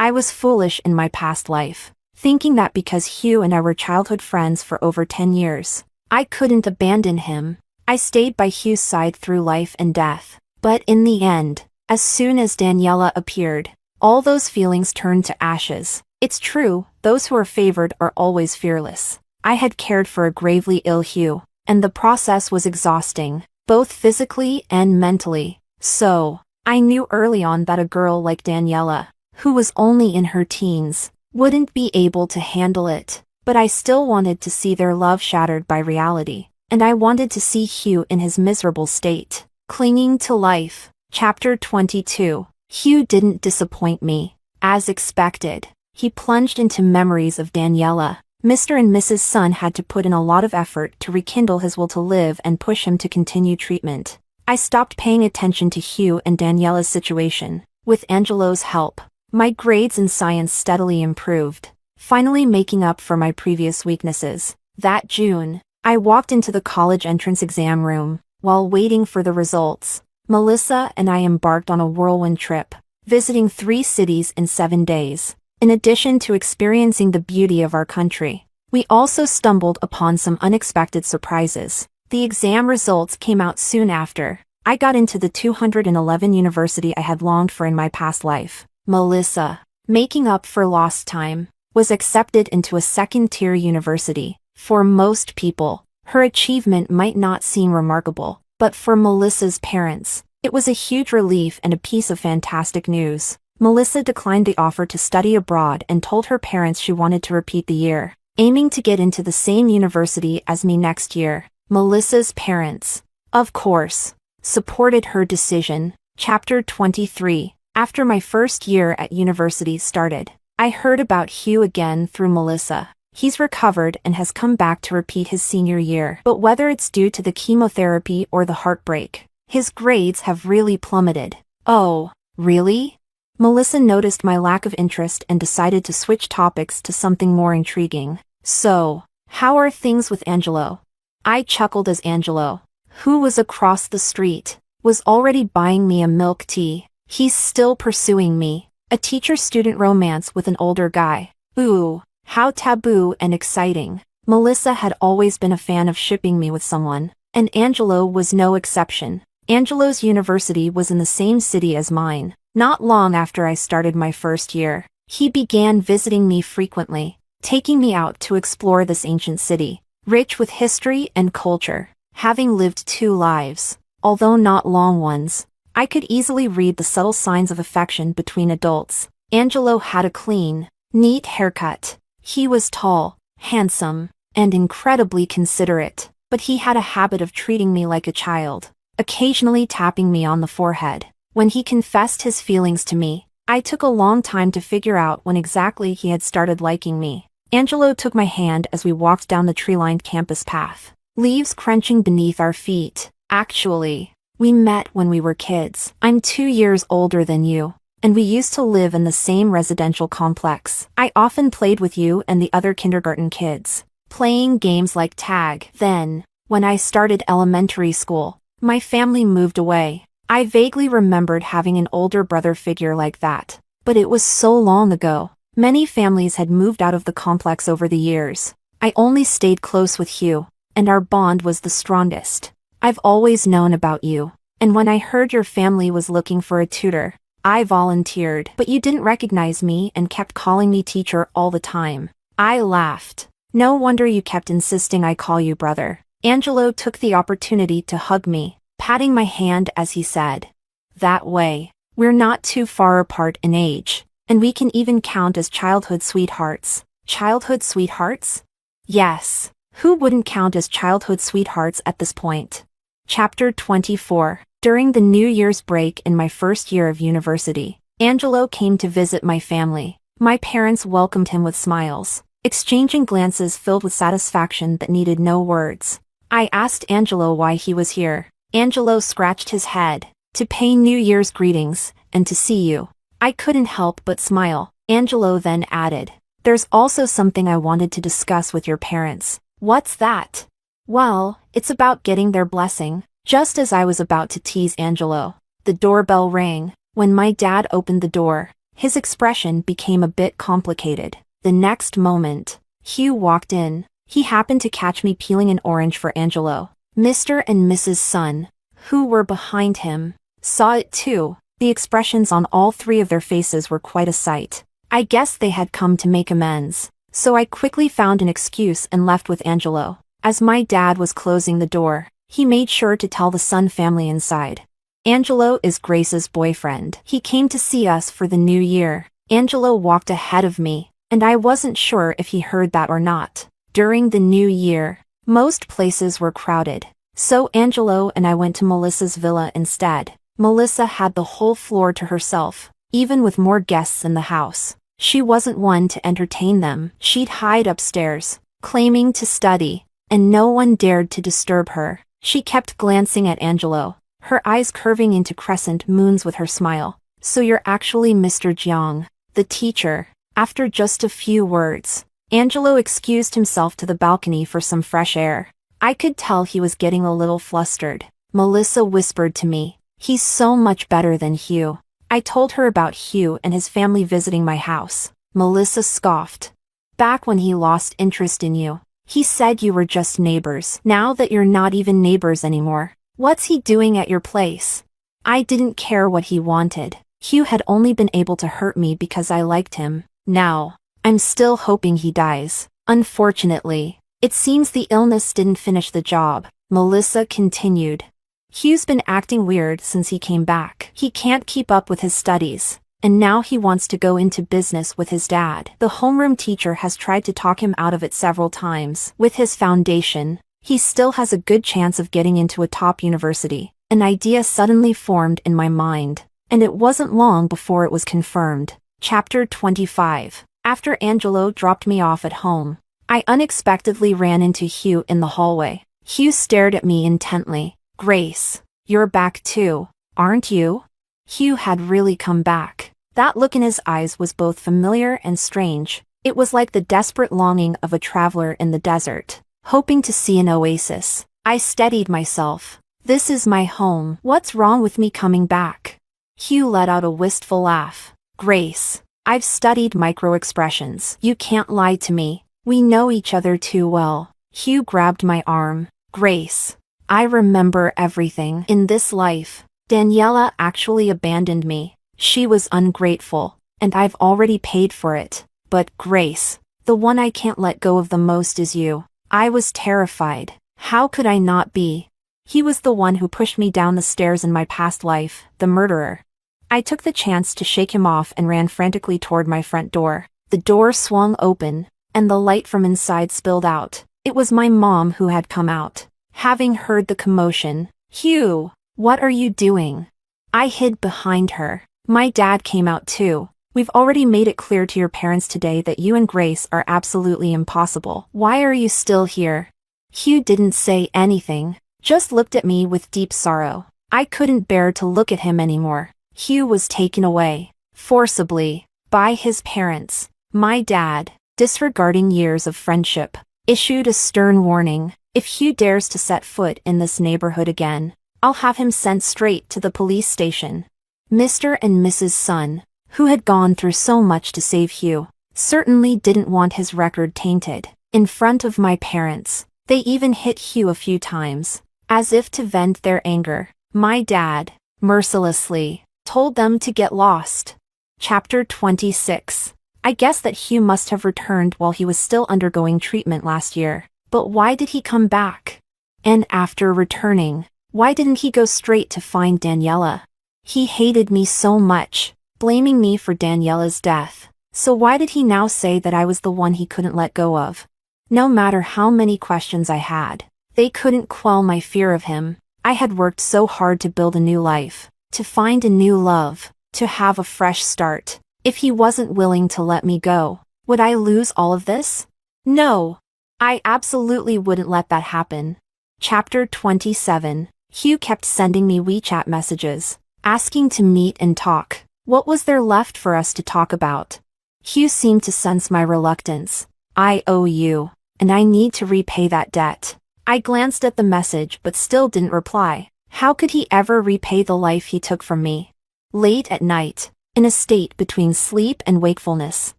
Speaker 1: I was foolish in my past life, thinking that because Hugh and I were childhood friends for over 10 years, I couldn't abandon him. I stayed by Hugh's side through life and death. But in the end, as soon as Daniela appeared, all those feelings turned to ashes. It's true, those who are favored are always fearless. I had cared for a gravely ill Hugh, and the process was exhausting, both physically and mentally. So, I knew early on that a girl like Daniela, who was only in her teens, wouldn't be able to handle it. But I still wanted to see their love shattered by reality, and I wanted to see Hugh in his miserable state. Clinging to life. Chapter 22. Hugh didn't disappoint me. As expected, he plunged into memories of Daniela. Mr. and Mrs. Sun had to put in a lot of effort to rekindle his will to live and push him to continue treatment. I stopped paying attention to Hugh and Daniela's situation. With Angelo's help, my grades in science steadily improved, finally making up for my previous weaknesses. That June, I walked into the college entrance exam room. While waiting for the results, Melissa and I embarked on a whirlwind trip, visiting 3 cities in 7 days. In addition to experiencing the beauty of our country, we also stumbled upon some unexpected surprises. The exam results came out soon after. I got into the 211 university I had longed for in my past life. Melissa, making up for lost time, was accepted into a second-tier university. For most people, her achievement might not seem remarkable, but for Melissa's parents, it was a huge relief and a piece of fantastic news. Melissa declined the offer to study abroad and told her parents she wanted to repeat the year, aiming to get into the same university as me next year. Melissa's parents, of course, supported her decision. Chapter 23. After my first year at university started, I heard about Hugh again through Melissa. He's recovered and has come back to repeat his senior year. But whether it's due to the chemotherapy or the heartbreak, his grades have really plummeted. Oh, really? Melissa noticed my lack of interest and decided to switch topics to something more intriguing. So, how are things with Angelo? I chuckled as Angelo, who was across the street, was already buying me a milk tea. He's still pursuing me. A teacher-student romance with an older guy. Ooh, how taboo and exciting. Melissa had always been a fan of shipping me with someone, and Angelo was no exception. Angelo's university was in the same city as mine. Not long after I started my first year, he began visiting me frequently, taking me out to explore this ancient city, rich with history and culture. Having lived 2 lives, although not long ones, I could easily read the subtle signs of affection between adults. Angelo had a clean, neat haircut. He was tall, handsome, and incredibly considerate, but he had a habit of treating me like a child, occasionally tapping me on the forehead. When he confessed his feelings to me, I took a long time to figure out when exactly he had started liking me. Angelo took my hand as we walked down the tree-lined campus path, leaves crunching beneath our feet. Actually, we met when we were kids. I'm 2 years older than you, and we used to live in the same residential complex. I often played with you and the other kindergarten kids, playing games like tag. Then, when I started elementary school, my family moved away. I vaguely remembered having an older brother figure like that, but it was so long ago. Many families had moved out of the complex over the years. I only stayed close with Hugh, and our bond was the strongest. I've always known about you, and when I heard your family was looking for a tutor, I volunteered. But you didn't recognize me and kept calling me teacher all the time. I laughed. No wonder you kept insisting I call you brother. Angelo took the opportunity to hug me, patting my hand as he said, "That way. We're not too far apart in age, and we can even count as childhood sweethearts." Childhood sweethearts? Yes. Who wouldn't count as childhood sweethearts at this point? Chapter 24. During the New Year's break in my first year of university, Angelo came to visit my family. My parents welcomed him with smiles, exchanging glances filled with satisfaction that needed no words. I asked Angelo why he was here. Angelo scratched his head. "To pay New Year's greetings, and to see you." I couldn't help but smile. Angelo then added, "There's also something I wanted to discuss with your parents." "What's that?" "Well, it's about getting their blessing." Just as I was about to tease Angelo, the doorbell rang. When my dad opened the door, his expression became a bit complicated. The next moment, Hugh walked in. He happened to catch me peeling an orange for Angelo. Mr. and Mrs. Sun, who were behind him, saw it too. The expressions on all three of their faces were quite a sight. I guess they had come to make amends, so I quickly found an excuse and left with Angelo. As my dad was closing the door, he made sure to tell the Sun family inside. "Angelo is Grace's boyfriend. He came to see us for the new year." Angelo walked ahead of me, and I wasn't sure if he heard that or not. During the new year, most places were crowded, so Angelo and I went to Melissa's villa instead. Melissa had the whole floor to herself, even with more guests in the house. She wasn't one to entertain them. She'd hide upstairs, claiming to study, and no one dared to disturb her. She kept glancing at Angelo, her eyes curving into crescent moons with her smile. "So you're actually Mr. Jiang, the teacher." After just a few words, Angelo excused himself to the balcony for some fresh air. I could tell he was getting a little flustered. Melissa whispered to me, "He's so much better than Hugh." I told her about Hugh and his family visiting my house. Melissa scoffed. "Back when he lost interest in you, he said you were just neighbors. Now that you're not even neighbors anymore, what's he doing at your place?" I didn't care what he wanted. Hugh had only been able to hurt me because I liked him. Now, I'm still hoping he dies. Unfortunately, it seems the illness didn't finish the job. Melissa continued. "Hugh's been acting weird since he came back. He can't keep up with his studies, and now he wants to go into business with his dad. The homeroom teacher has tried to talk him out of it several times. With his foundation, he still has a good chance of getting into a top university." An idea suddenly formed in my mind, and it wasn't long before it was confirmed. Chapter 25. After Angelo dropped me off at home, I unexpectedly ran into Hugh in the hallway. Hugh stared at me intently. "Grace, you're back too, aren't you?" Hugh had really come back. That look in his eyes was both familiar and strange. It was like the desperate longing of a traveler in the desert, hoping to see an oasis. I steadied myself. "This is my home. What's wrong with me coming back?" Hugh let out a wistful laugh. "Grace, I've studied micro-expressions. You can't lie to me. We know each other too well." Hugh grabbed my arm. "Grace, I remember everything. In this life, Daniela actually abandoned me. She was ungrateful, and I've already paid for it. But Grace, the one I can't let go of the most is you." I was terrified. How could I not be? He was the one who pushed me down the stairs in my past life, the murderer. I took the chance to shake him off and ran frantically toward my front door. The door swung open, and the light from inside spilled out. It was my mom who had come out. Having heard the commotion, "Hugh, what are you doing?" I hid behind her. "My dad came out too. We've already made it clear to your parents today that you and Grace are absolutely impossible. Why are you still here?" Hugh didn't say anything, just looked at me with deep sorrow. I couldn't bear to look at him anymore. Hugh was taken away, forcibly, by his parents. My dad, disregarding years of friendship, issued a stern warning. "If Hugh dares to set foot in this neighborhood again, I'll have him sent straight to the police station." Mr. and Mrs. Sun, who had gone through so much to save Hugh, certainly didn't want his record tainted. In front of my parents, they even hit Hugh a few times, as if to vent their anger. My dad, mercilessly, told them to get lost. Chapter 26. I guess that Hugh must have returned while he was still undergoing treatment last year. But why did he come back? And after returning, why didn't he go straight to find Daniela? He hated me so much, blaming me for Daniela's death. So why did he now say that I was the one he couldn't let go of? No matter how many questions I had, they couldn't quell my fear of him. I had worked so hard to build a new life, to find a new love, to have a fresh start. If he wasn't willing to let me go, would I lose all of this? No. I absolutely wouldn't let that happen. Chapter 27. Hugh kept sending me WeChat messages, asking to meet and talk. What was there left for us to talk about? Hugh seemed to sense my reluctance. I owe you, and I need to repay that debt. I glanced at the message but still didn't reply. How could he ever repay the life he took from me? Late at night, in a state between sleep and wakefulness,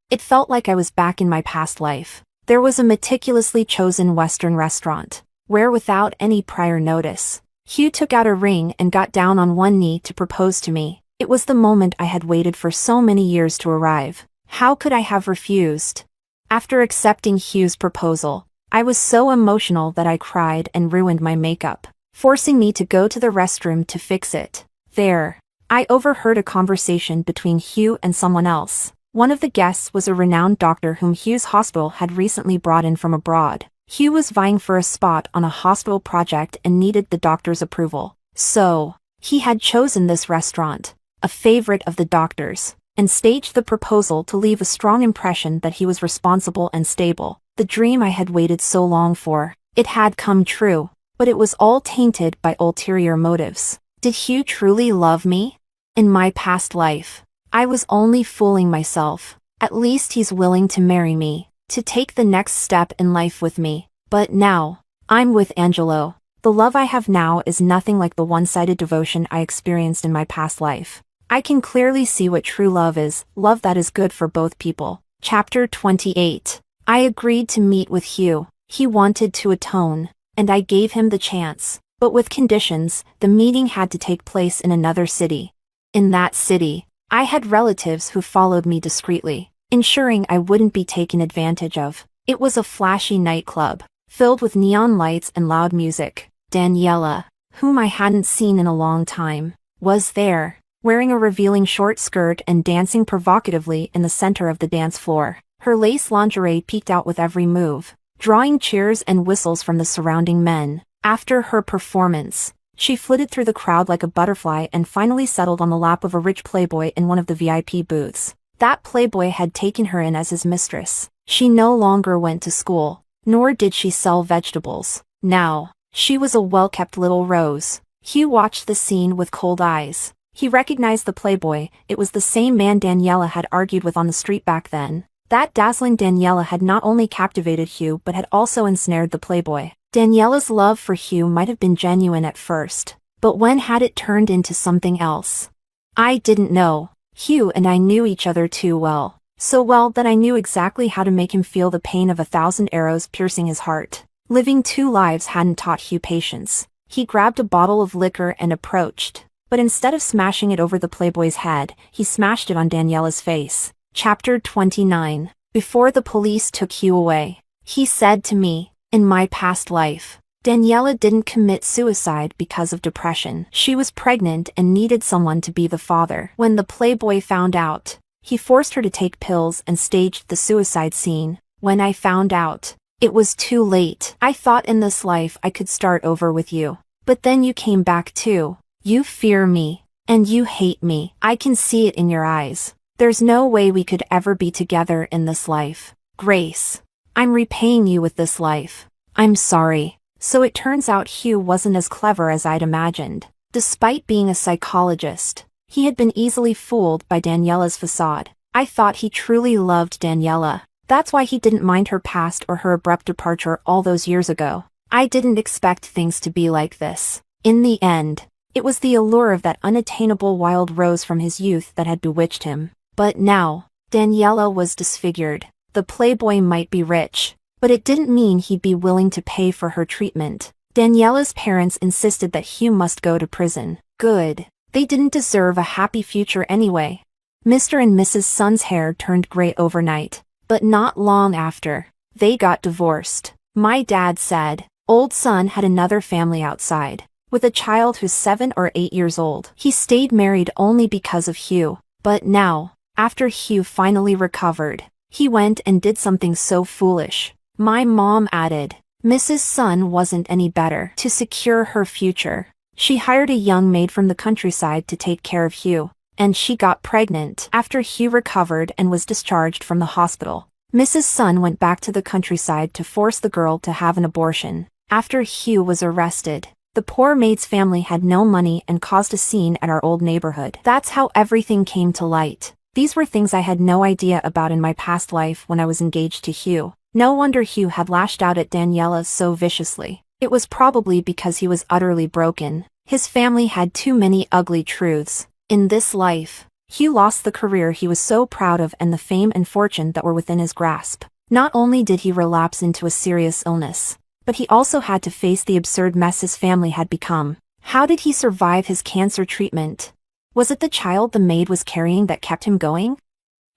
Speaker 1: it felt like I was back in my past life. There was a meticulously chosen Western restaurant, where without any prior notice, Hugh took out a ring and got down on one knee to propose to me. It was the moment I had waited for so many years to arrive. How could I have refused? After accepting Hugh's proposal, I was so emotional that I cried and ruined my makeup, forcing me to go to the restroom to fix it. There, I overheard a conversation between Hugh and someone else. One of the guests was a renowned doctor whom Hugh's hospital had recently brought in from abroad. Hugh was vying for a spot on a hospital project and needed the doctor's approval. So, he had chosen this restaurant, a favorite of the doctor's, and staged the proposal to leave a strong impression that he was responsible and stable. The dream I had waited so long for. It had come true, but it was all tainted by ulterior motives. Did Hugh truly love me? In my past life, I was only fooling myself. At least he's willing to marry me, to take the next step in life with me. But now, I'm with Angelo. The love I have now is nothing like the one-sided devotion I experienced in my past life. I can clearly see what true love is, love that is good for both people. Chapter 28. I agreed to meet with Hugh. He wanted to atone, and I gave him the chance. But with conditions. The meeting had to take place in another city. In that city, I had relatives who followed me discreetly, ensuring I wouldn't be taken advantage of. It was a flashy nightclub, filled with neon lights and loud music. Daniela, whom I hadn't seen in a long time, was there, wearing a revealing short skirt and dancing provocatively in the center of the dance floor. Her lace lingerie peeked out with every move, drawing cheers and whistles from the surrounding men. After her performance, she flitted through the crowd like a butterfly and finally settled on the lap of a rich playboy in one of the VIP booths. That playboy had taken her in as his mistress. She no longer went to school, nor did she sell vegetables. Now, she was a well-kept little rose. Hugh watched the scene with cold eyes. He recognized the playboy. It was the same man Daniela had argued with on the street back then. That dazzling Daniela had not only captivated Hugh but had also ensnared the playboy. Daniela's love for Hugh might have been genuine at first, but when had it turned into something else? I didn't know. Hugh and I knew each other too well. So well that I knew exactly how to make him feel the pain of 1,000 arrows piercing his heart. Living two lives hadn't taught Hugh patience. He grabbed a bottle of liquor and approached, but instead of smashing it over the playboy's head, he smashed it on Daniela's face. Chapter 29. Before the police took Hugh away, he said to me, in my past life, Daniela didn't commit suicide because of depression. She was pregnant and needed someone to be the father. When the playboy found out, he forced her to take pills and staged the suicide scene. When I found out, it was too late. I thought in this life I could start over with you. But then you came back too. You fear me, and you hate me. I can see it in your eyes. There's no way we could ever be together in this life. Grace, I'm repaying you with this life. I'm sorry. So it turns out Hugh wasn't as clever as I'd imagined. Despite being a psychologist, he had been easily fooled by Daniela's facade. I thought he truly loved Daniela. That's why he didn't mind her past or her abrupt departure all those years ago. I didn't expect things to be like this. In the end, it was the allure of that unattainable wild rose from his youth that had bewitched him. But now, Daniela was disfigured. The playboy might be rich, but it didn't mean he'd be willing to pay for her treatment. Daniela's parents insisted that Hugh must go to prison. Good. They didn't deserve a happy future anyway. Mr. and Mrs. Sun's hair turned gray overnight, but not long after, they got divorced. My dad said, old Sun had another family outside, with a child who's 7 or 8 years old. He stayed married only because of Hugh, but now, after Hugh finally recovered, he went and did something so foolish. My mom added, Mrs. Sun wasn't any better. To secure her future, she hired a young maid from the countryside to take care of Hugh, and she got pregnant. After Hugh recovered and was discharged from the hospital, Mrs. Sun went back to the countryside to force the girl to have an abortion. After Hugh was arrested, the poor maid's family had no money and caused a scene at our old neighborhood. That's how everything came to light. These were things I had no idea about in my past life when I was engaged to Hugh. No wonder Hugh had lashed out at Daniela so viciously. It was probably because he was utterly broken. His family had too many ugly truths. In this life, Hugh lost the career he was so proud of and the fame and fortune that were within his grasp. Not only did he relapse into a serious illness, but he also had to face the absurd mess his family had become. How did he survive his cancer treatment? Was it the child the maid was carrying that kept him going?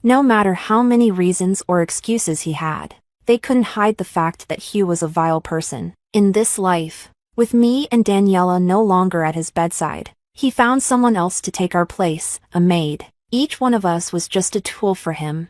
Speaker 1: No matter how many reasons or excuses he had, they couldn't hide the fact that Hugh was a vile person. In this life, with me and Daniela no longer at his bedside, he found someone else to take our place, a maid. Each one of us was just a tool for him.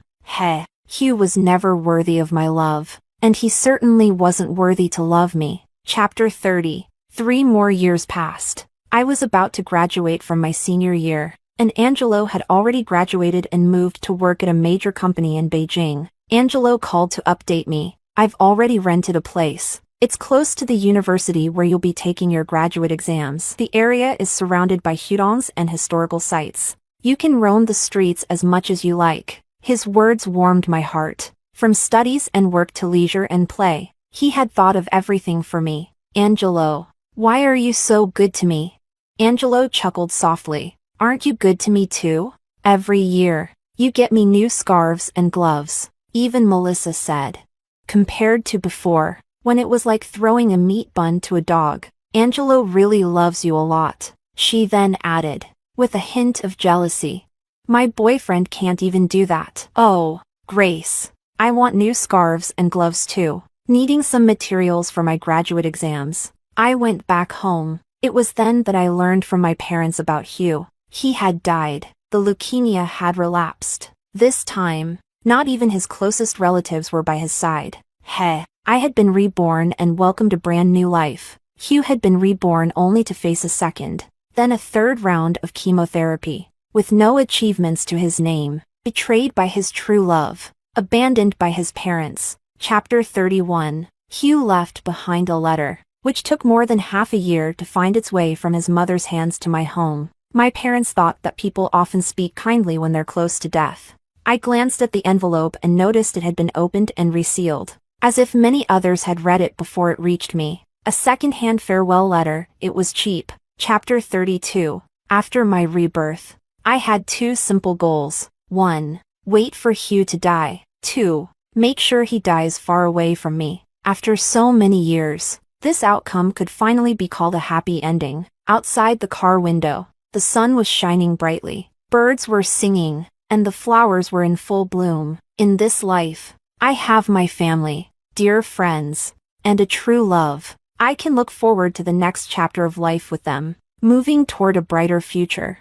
Speaker 1: Hugh was never worthy of my love, and he certainly wasn't worthy to love me. Chapter 30. 3 more years passed. I was about to graduate from my senior year, and Angelo had already graduated and moved to work at a major company in Beijing. Angelo called to update me. I've already rented a place. It's close to the university where you'll be taking your graduate exams. The area is surrounded by hutongs and historical sites. You can roam the streets as much as you like. His words warmed my heart. From studies and work to leisure and play, he had thought of everything for me. Angelo, why are you so good to me? Angelo chuckled softly. Aren't you good to me too? Every year, you get me new scarves and gloves. Even Melissa said. Compared to before, when it was like throwing a meat bun to a dog, Angelo really loves you a lot. She then added, with a hint of jealousy. My boyfriend can't even do that. Oh, Grace. I want new scarves and gloves too. Needing some materials for my graduate exams, I went back home. It was then that I learned from my parents about Hugh. He had died. The leukemia had relapsed. This time, not even his closest relatives were by his side. I had been reborn and welcomed a brand new life. Hugh had been reborn only to face a second, then a third round of chemotherapy. With no achievements to his name, betrayed by his true love, abandoned by his parents. Chapter 31. Hugh left behind a letter, which took more than half a year to find its way from his mother's hands to my home. My parents thought that people often speak kindly when they're close to death. I glanced at the envelope and noticed it had been opened and resealed, as if many others had read it before it reached me. A second-hand farewell letter. It was cheap. Chapter 32. After my rebirth, I had 2 simple goals. 1. Wait for Hugh to die. 2. Make sure he dies far away from me. After so many years, this outcome could finally be called a happy ending. Outside the car window, the sun was shining brightly. Birds were singing, and the flowers were in full bloom. In this life, I have my family, dear friends, and a true love. I can look forward to the next chapter of life with them, moving toward a brighter future.